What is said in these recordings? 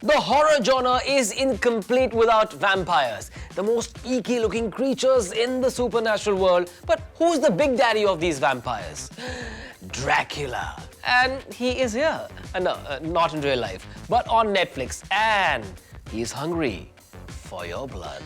The horror genre is incomplete without vampires, the most icky looking creatures in the supernatural world. But who's the big daddy of these vampires? Dracula. And he is here. No, not in real life, but on Netflix. And he's hungry for your blood.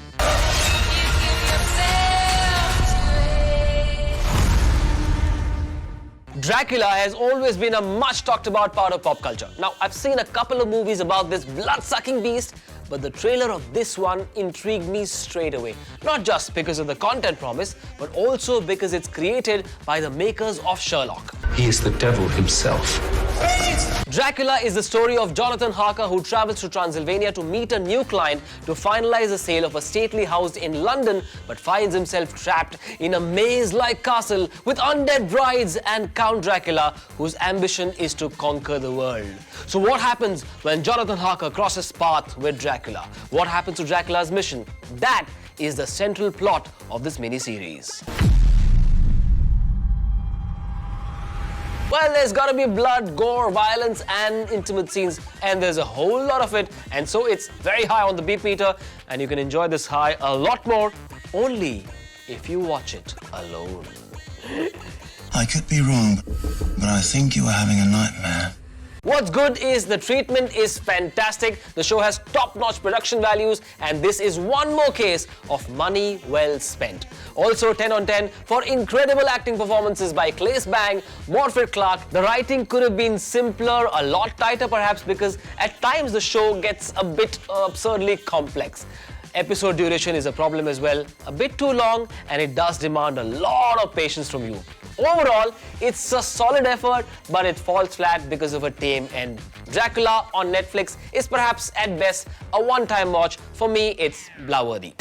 Dracula has always been a much talked about part of pop culture. Now, I've seen a couple of movies about this blood-sucking beast, but the trailer of this one intrigued me straight away. Not just because of the content promise, but also because it's created by the makers of Sherlock. He is the devil himself. Dracula is the story of Jonathan Harker, who travels to Transylvania to meet a new client to finalize the sale of a stately house in London, but finds himself trapped in a maze-like castle with undead brides and Count Dracula, whose ambition is to conquer the world. So what happens when Jonathan Harker crosses paths with Dracula? What happens to Dracula's mission? That is the central plot of this mini-series. Well, there's gotta be blood, gore, violence and intimate scenes, and there's a whole lot of it, and so it's very high on the beep meter, and you can enjoy this high a lot more only if you watch it alone. I could be wrong, but I think you were having a nightmare. What's good is the treatment is fantastic, the show has top-notch production values, and this is one more case of money well spent. Also 10 on 10 for incredible acting performances by Claes Bang, Morfydd Clark. The writing could have been simpler, a lot tighter perhaps, because at times the show gets a bit absurdly complex. Episode duration is a problem as well, a bit too long, and it does demand a lot of patience from you. Overall, it's a solid effort, but it falls flat because of a tame end. Dracula on Netflix is perhaps at best a one-time watch. For me, it's blah-worthy.